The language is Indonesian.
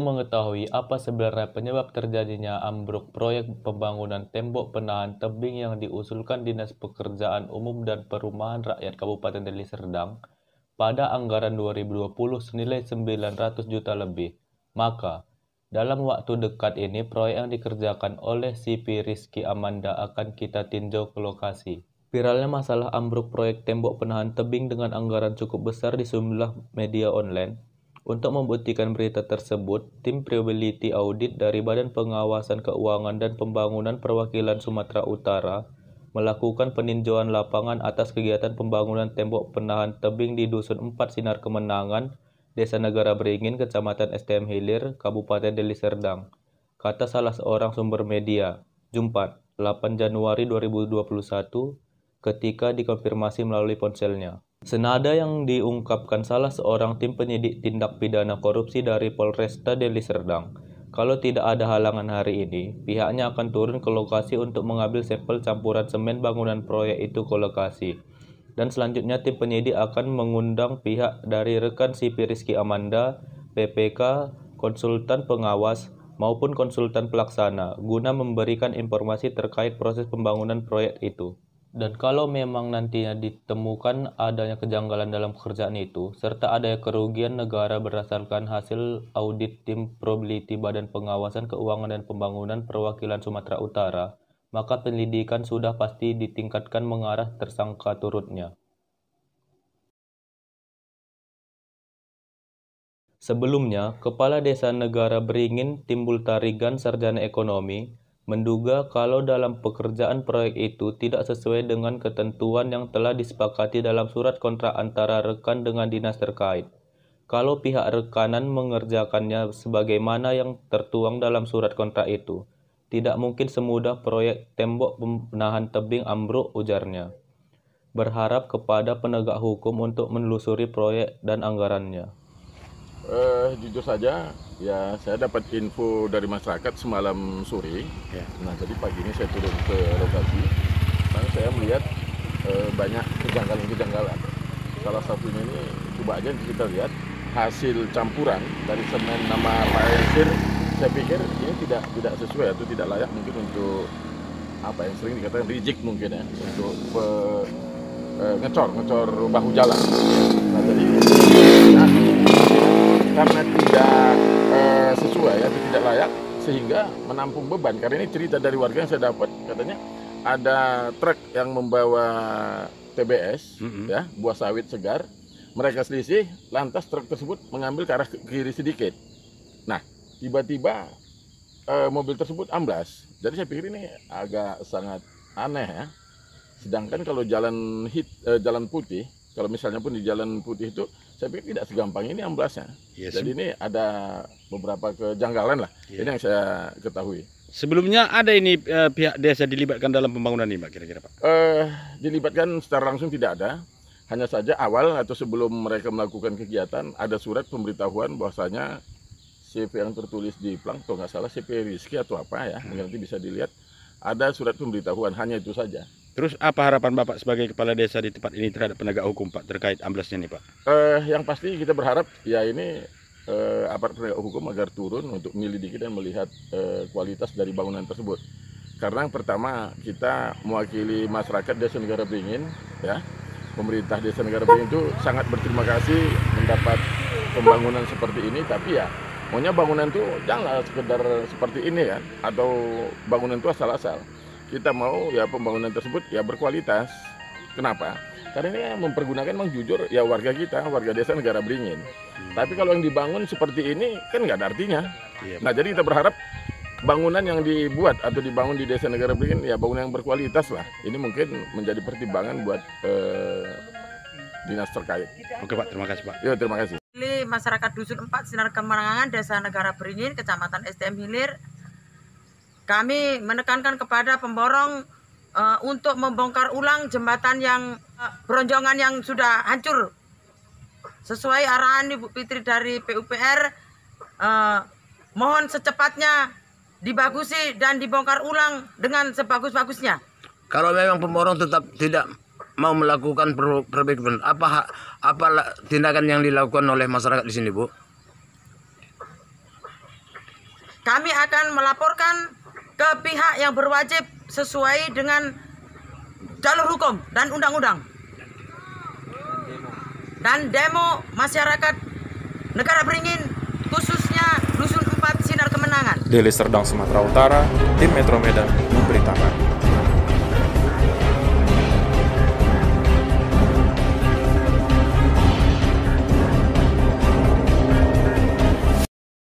Untuk mengetahui apa sebenarnya penyebab terjadinya ambruk proyek pembangunan tembok penahan tebing yang diusulkan Dinas Pekerjaan Umum dan Perumahan Rakyat Kabupaten Deli Serdang pada anggaran 2020 senilai 900 juta lebih, maka dalam waktu dekat ini proyek yang dikerjakan oleh CP Rizky Amanda akan kita tinjau ke lokasi. Viralnya masalah ambruk proyek tembok penahan tebing dengan anggaran cukup besar di sejumlah media online. Untuk membuktikan berita tersebut, tim Probability Audit dari Badan Pengawasan Keuangan dan Pembangunan Perwakilan Sumatera Utara melakukan peninjauan lapangan atas kegiatan pembangunan tembok penahan tebing di Dusun 4 Sinar Kemenangan, Desa Negara Beringin, Kecamatan STM Hilir, Kabupaten Deli Serdang. Kata salah seorang sumber media, Jumat, 8 Januari 2021, ketika dikonfirmasi melalui ponselnya. Senada yang diungkapkan salah seorang tim penyidik tindak pidana korupsi dari Polresta Deli Serdang, kalau tidak ada halangan hari ini, pihaknya akan turun ke lokasi untuk mengambil sampel campuran semen bangunan proyek itu ke lokasi. Dan selanjutnya tim penyidik akan mengundang pihak dari rekan CP Rizky Amanda, PPK, konsultan pengawas, maupun konsultan pelaksana, guna memberikan informasi terkait proses pembangunan proyek itu. Dan kalau memang nantinya ditemukan adanya kejanggalan dalam pekerjaan itu, serta adanya kerugian negara berdasarkan hasil audit tim Probability Badan Pengawasan Keuangan dan Pembangunan Perwakilan Sumatera Utara, maka penyelidikan sudah pasti ditingkatkan mengarah tersangka turutnya. Sebelumnya, Kepala Desa Negara Beringin Timbul Tarigan Sarjana Ekonomi menduga kalau dalam pekerjaan proyek itu tidak sesuai dengan ketentuan yang telah disepakati dalam surat kontrak antara rekan dengan dinas terkait. Kalau pihak rekanan mengerjakannya sebagaimana yang tertuang dalam surat kontrak itu, tidak mungkin semudah proyek tembok penahan tebing ambruk, ujarnya. Berharap kepada penegak hukum untuk menelusuri proyek dan anggarannya. Jujur saja, ya saya dapat info dari masyarakat semalam sore. Ya. Nah, jadi pagi ini saya turun ke lokasi, dan saya melihat banyak kejanggalan-kejanggalan. Salah satunya ini, coba aja kita lihat hasil campuran dari semen nama Pak Elsir. Saya pikir ini tidak sesuai atau tidak layak mungkin untuk apa yang sering dikatakan reject mungkin ya, untuk ngecor bahu jalan. Nah, jadi karena tidak sesuai atau tidak layak sehingga menampung beban. Karena ini cerita dari warga yang saya dapat, katanya ada truk yang membawa TBS, ya, buah sawit segar. Mereka selisih, lantas truk tersebut mengambil ke arah kiri sedikit. Nah, tiba-tiba mobil tersebut amblas. Jadi saya pikir ini agak sangat aneh ya. Sedangkan kalau jalan putih, kalau misalnya pun di jalan putih itu, saya pikir tidak segampang ini amblasnya. Yes. Jadi ini ada beberapa kejanggalan lah. Yeah. Ini yang saya ketahui. Sebelumnya ada ini pihak desa dilibatkan dalam pembangunan ini, Pak, kira-kira, Pak? Dilibatkan secara langsung tidak ada. Hanya saja awal atau sebelum mereka melakukan kegiatan, ada surat pemberitahuan bahwasanya CP yang tertulis di plang, kalau nggak salah CP Rizky atau apa ya, nanti bisa dilihat. Ada surat pemberitahuan, hanya itu saja. Terus apa harapan Bapak sebagai kepala desa di tempat ini terhadap penegak hukum, Pak, terkait amblasnya nih, Pak? Yang pasti kita berharap ya ini aparat penegak hukum agar turun untuk menyelidiki dan melihat kualitas dari bangunan tersebut. Karena yang pertama, kita mewakili masyarakat Desa Negara Beringin, ya, pemerintah Desa Negara Beringin itu sangat berterima kasih mendapat pembangunan seperti ini. Tapi ya maunya bangunan itu janganlah sekedar seperti ini kan, atau bangunan itu asal-asal. Kita mau ya pembangunan tersebut ya berkualitas. Kenapa? Karena ini mempergunakan memang jujur ya warga kita, warga Desa Negara Beringin. Tapi kalau yang dibangun seperti ini kan nggak ada artinya. Nah, jadi kita berharap bangunan yang dibuat atau dibangun di Desa Negara Beringin ya bangunan yang berkualitas lah. Ini mungkin menjadi pertimbangan buat dinas terkait. Oke, Pak, terima kasih, Pak. Ya, terima kasih. Masyarakat Dusun 4 Sinar Kemenangan, Desa Negara Beringin, Kecamatan STM Hilir. Kami menekankan kepada pemborong untuk membongkar ulang jembatan yang beronjongan yang sudah hancur. Sesuai arahan Ibu Fitri dari PUPR, mohon secepatnya dibagusi dan dibongkar ulang dengan sebagus-bagusnya. Kalau memang pemborong tetap tidak mau melakukan perbaikan, apa tindakan yang dilakukan oleh masyarakat di sini, Bu? kami akan melaporkan ke pihak yang berwajib sesuai dengan jalur hukum dan undang-undang. Dan demo masyarakat Negara Beringin, khususnya Dusun 4 Sinar Kemenangan. Deli Serdang, Sumatera Utara, Tim Metro Medan memberitakan.